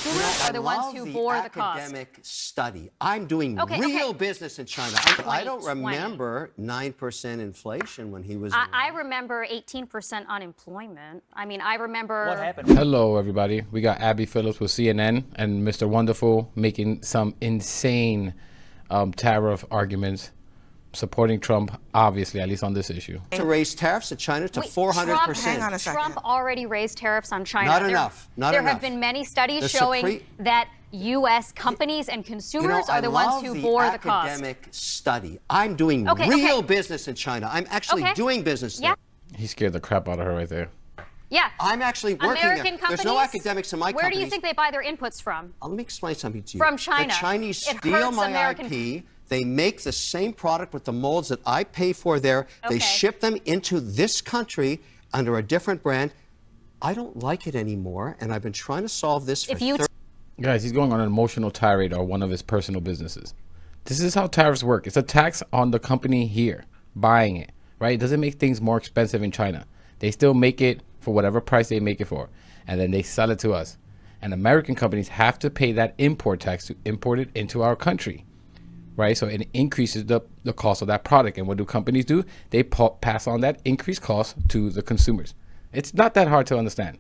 consumers are the ones who bore the cost. Academic study. I'm doing real business in China. I don't remember 9% inflation when he was. I remember 18% unemployment. I mean, I remember. What happened? Hello, everybody. We got Abby Phillips with CNN and Mr. Wonderful making some insane tariff arguments, supporting Trump, obviously, at least on this issue. To raise tariffs at China to 400%. Hang on a second. Trump already raised tariffs on China. Not enough. There have been many studies showing that U.S. companies and consumers are the ones who bore the cost. Academic study. I'm doing real business in China. I'm actually doing business there. He scared the crap out of her right there. Yeah. I'm actually working American there. There's no academics in my company. Where do you think they buy their inputs from? Let me explain something to you. From China. The Chinese steal my IP. They make the same product with the molds that I pay for there. They ship them into this country under a different brand. I don't like it anymore, and I've been trying to solve this for 30 Guys, he's going on an emotional tirade on one of his personal businesses. This is how tariffs work. It's a tax on the company here buying it, right? It doesn't make things more expensive in China. They still make it for whatever price they make it for, and then they sell it to us. And American companies have to pay that import tax to import it into our country. Right, so it increases the cost of that product. And what do companies do? They pass on that increased cost to the consumers. It's not that hard to understand.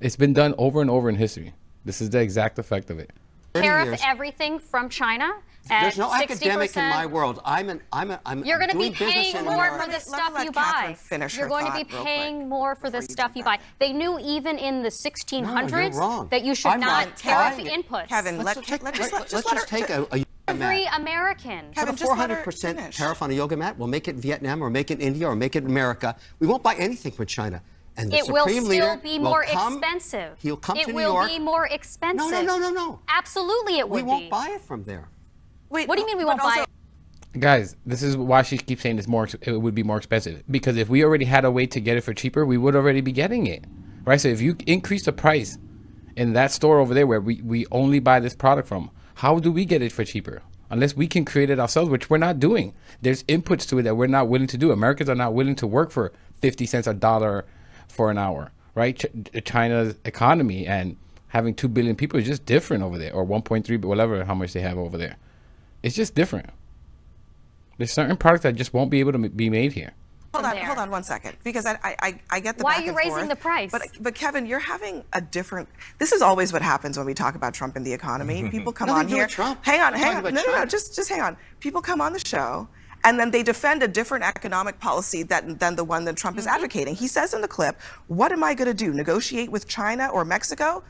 It's been done over and over in history. This is the exact effect of it. Tariff everything from China. There's no 60%. academic in my world. You're going to be paying more for the stuff you buy. You're going to be paying more for the stuff you buy. They knew even in the 1600s that you should not tariff inputs. Kevin, let's just take a every American. Put a 400% tariff on a yoga mat. We'll make it in Vietnam or make it in India or make it in America. We won't buy anything from China. And the Supreme Leader be more expensive. He'll come to New It York. will be more expensive. No. Absolutely it would be. We won't buy it from there. Wait, what do you mean we won't buy it? Guys, this is why she keeps saying it would be more expensive. Because if we already had a way to get it for cheaper, we would already be getting it. Right? So if you increase the price in that store over there where we only buy this product from, how do we get it for cheaper? Unless we can create it ourselves, which we're not doing. There's inputs to it that we're not willing to do. Americans are not willing to work for 50 cents a dollar for an hour, right? China's economy and having 2 billion people is just different over there, or 1.3, whatever, how much they have over there. It's just different. There's certain products that just won't be able to be made here. Hold on 1 second, because I get the Why back are you and raising forth, the price? But Kevin, you're having a different. This is always what happens when we talk about Trump and the economy. People come on here. Hang on. No. Just hang on. People come on the show, and then they defend a different economic policy than the one that Trump is advocating. He says in the clip, "What am I going to do? Negotiate with China or Mexico?"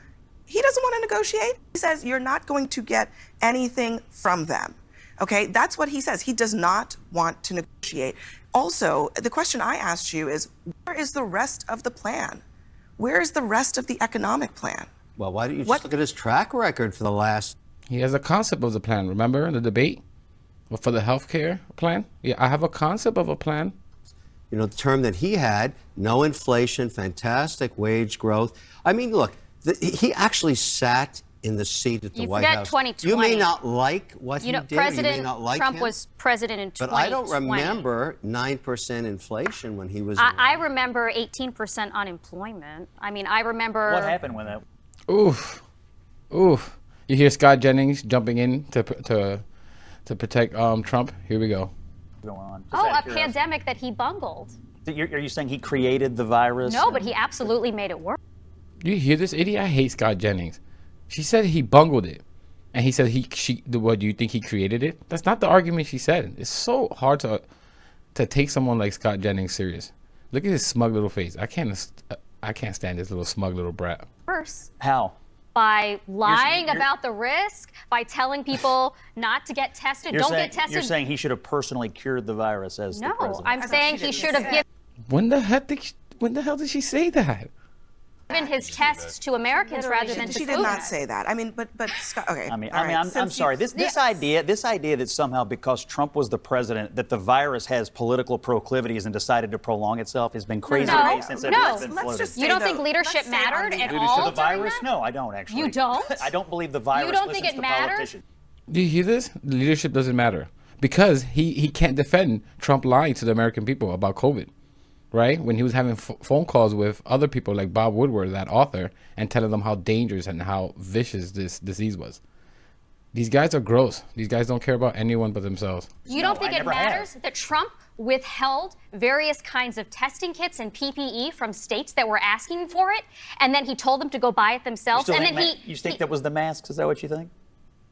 He doesn't want to negotiate. He says you're not going to get anything from them. Okay, that's what he says. He does not want to negotiate. Also, the question I asked you is, where is the rest of the plan? Where is the rest of the economic plan? Well, why don't you just look at his track record for the last... He has a concept of the plan. Remember in the debate for the healthcare plan? Yeah, I have a concept of a plan. You know, the term that he had, no inflation, fantastic wage growth. I mean, look, he actually sat in the seat at the White House. 2020. You may not like what he did. President you may not like Trump him, was president in 2020. But I don't remember 9% inflation when he was. I remember 18% unemployment. I mean, I remember. What happened when that? Oof. You hear Scott Jennings jumping in to protect Trump. Here we go. Go on. A pandemic that he bungled. Are you saying he created the virus? No, but he absolutely made it work. Do you hear this idiot? I hate Scott Jennings. She said he bungled it, and he said what, do you think he created it? That's not the argument she said. It's so hard to take someone like Scott Jennings serious. Look at his smug little face. I can't stand this little smug little brat. Worse. How? By lying about the risk, by telling people not to get tested, get tested. You're saying he should have personally cured the virus as the president. No, I'm saying he should have given. When the hell did she say that? Given his tests to Americans rather than to She did not say that. I mean, but Scott, okay. I'm sorry. This idea that somehow because Trump was the president that the virus has political proclivities and decided to prolong itself has been crazy to me since it's been floated. You don't think leadership mattered at all? The virus? No, I don't actually. You don't? I don't believe the virus. You don't think it matters? Do you hear this? Leadership doesn't matter because he can't defend Trump lying to the American people about COVID. right? When he was having phone calls with other people like Bob Woodward, that author, and telling them how dangerous and how vicious this disease was. These guys are gross. These guys don't care about anyone but themselves. You don't think it matters that Trump withheld various kinds of testing kits and PPE from states that were asking for it, and then he told them to go buy it themselves? And then you think that was the masks? Is that what you think?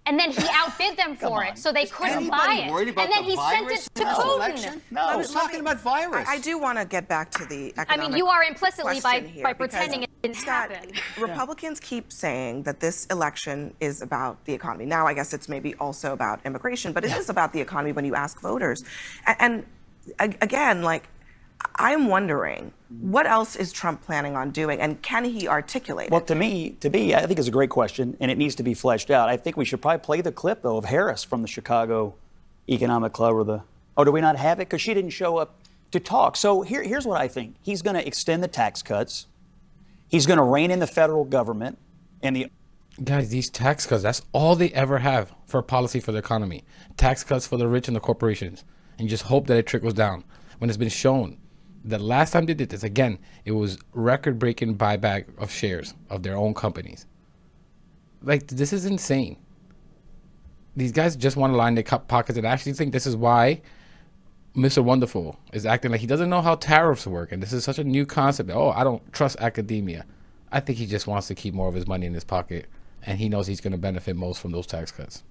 And then he outbid them for it, so they couldn't buy it. And then he sent it to Putin. No, I was talking about virus. I do want to get back to the economic. I mean, you are implicitly by pretending it didn't happen. Republicans keep saying that this election is about the economy. Now, I guess it's maybe also about immigration, but it is about the economy when you ask voters. And again, like, I'm wondering, what else is Trump planning on doing, and can he articulate it? Well, to me, I think it's a great question, and it needs to be fleshed out. I think we should probably play the clip, though, of Harris from the Chicago Economic Club, or oh, do we not have it? Because she didn't show up to talk. So here's what I think. He's going to extend the tax cuts. He's going to rein in the federal government and the... Guys, these tax cuts, that's all they ever have for policy for the economy. Tax cuts for the rich and the corporations. And you just hope that it trickles down. When it's been shown the last time they did this, again, it was record-breaking buyback of shares of their own companies. Like, this is insane. These guys just want to line their pockets, and I actually think this is why Mr. Wonderful is acting like he doesn't know how tariffs work, and this is such a new concept. Oh, I don't trust academia. I think he just wants to keep more of his money in his pocket, and he knows he's going to benefit most from those tax cuts.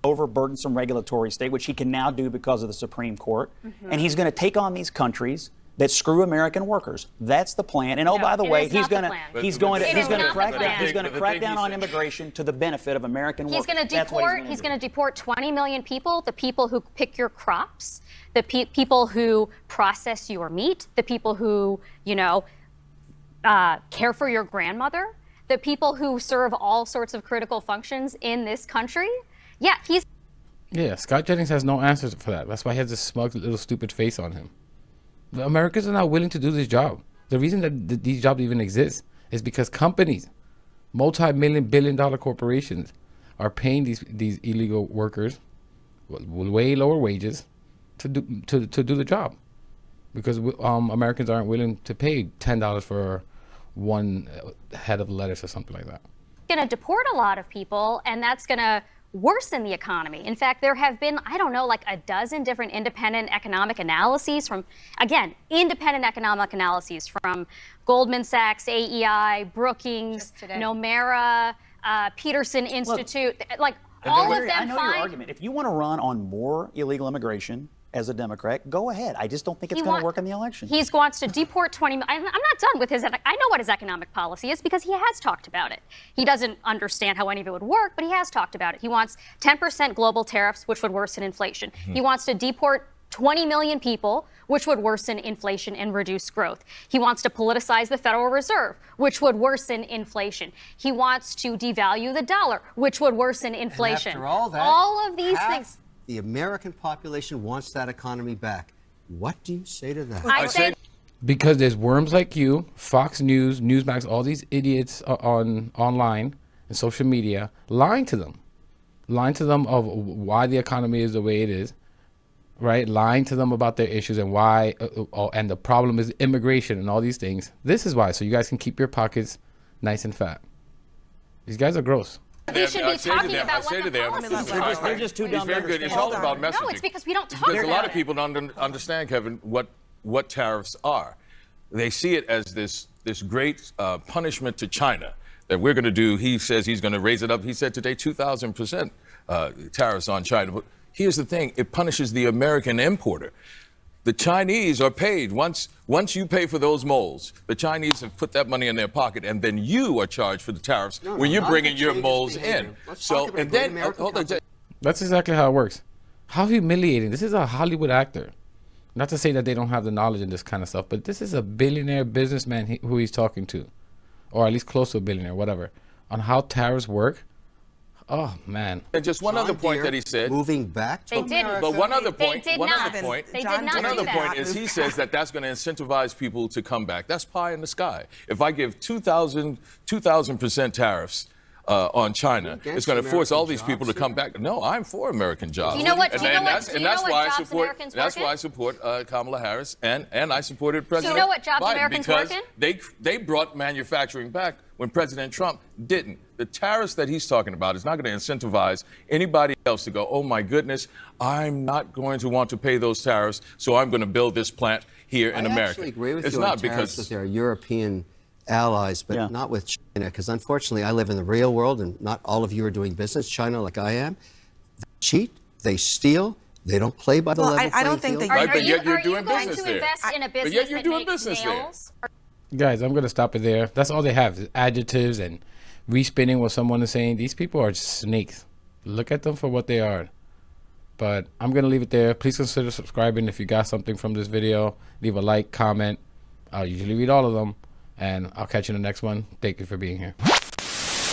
Overburdensome regulatory state, which he can now do because of the Supreme Court, and he's going to take on these countries that screw American workers. That's the plan. And by the way, he's going to crack down on immigration to the benefit of American workers. He's going to deport 20 million people, the people who pick your crops, the people who process your meat, the people who, care for your grandmother, the people who serve all sorts of critical functions in this country. Yeah, Scott Jennings has no answers for that. That's why he has this smug little stupid face on him. The Americans are not willing to do this job. The reason that these jobs even exist is because companies, multi-million, billion-dollar corporations, are paying these illegal workers with way lower wages to do the job, because Americans aren't willing to pay $10 for one head of lettuce or something like that. Going to deport a lot of people, and that's going to worsen the economy. In fact, there have been, like a dozen different independent economic analyses from Goldman Sachs, AEI, Brookings, Nomura, Peterson Institute. All of them I know your argument. If you want to run on more illegal immigration as a Democrat, go ahead. I just don't think it's going to work in the election. He wants to deport 20 million. I'm not done with his. I know what his economic policy is because he has talked about it. He doesn't understand how any of it would work, but he has talked about it. He wants 10% global tariffs, which would worsen inflation. He wants to deport 20 million people, which would worsen inflation and reduce growth. He wants to politicize the Federal Reserve, which would worsen inflation. He wants to devalue the dollar, which would worsen inflation. And after all that, all of these things. The American population wants that economy back. What do you say to that? I say because there's worms like you, Fox News, Newsmax, all these idiots online and social media lying to them of why the economy is the way it is, right? Lying to them about their issues and why, and the problem is immigration and all these things. This is why, so you guys can keep your pockets nice and fat. These guys are gross. We should be talking about what the policies are. They're just too dumb to understand. It's all about messaging. No, it's because we don't talk about it. There's a lot of people don't understand, Kevin, what tariffs are. They see it as this great punishment to China that we're going to do. He says he's going to raise it up. He said today 2,000% tariffs on China. But here's the thing. It punishes the American importer. The Chinese are paid. Once you pay for those molds, the Chinese have put that money in their pocket, and then you are charged for the tariffs when you're bringing your molds in. That's exactly how it works. How humiliating. This is a Hollywood actor. Not to say that they don't have the knowledge in this kind of stuff, but this is a billionaire businessman who he's talking to, or at least close to a billionaire, whatever, on how tariffs work. Oh, man. And just one other point that he said. Moving back to America. But one other point. They did not do that. Is he says that's going to incentivize people to come back. That's pie in the sky. If I give 2,000% tariffs on China. It's going to force all these American people to jobs, come back. No, I'm for American jobs. You know what? And, Do you know what? that's, Do you and know that's what why I jobs support. Americans That's work why I in? support Kamala Harris, and I supported President. you know what jobs Biden Americans because work in? they brought manufacturing back when President Trump didn't. The tariffs that he's talking about is not going to incentivize anybody else to go, oh my goodness, I'm not going to want to pay those tariffs, so I'm going to build this plant here in America. I actually agree with it's you not on tariffs because with their European allies, but not with China, because unfortunately I live in the real world and not all of you are doing business China like I am. They cheat, they steal, they don't play by the level I don't think playing that field. Right, but yet you're are you doing going business to there. invest in a But business yet you're that doing makes business there. nails? Guys, I'm going to stop it there. That's all they have is adjectives and respinning what someone is saying. These people are snakes. Look at them for what they are. But I'm going to leave it there. Please consider subscribing if you got something from this video. Leave a like, comment. I'll usually read all of them. And I'll catch you in the next one. Thank you for being here.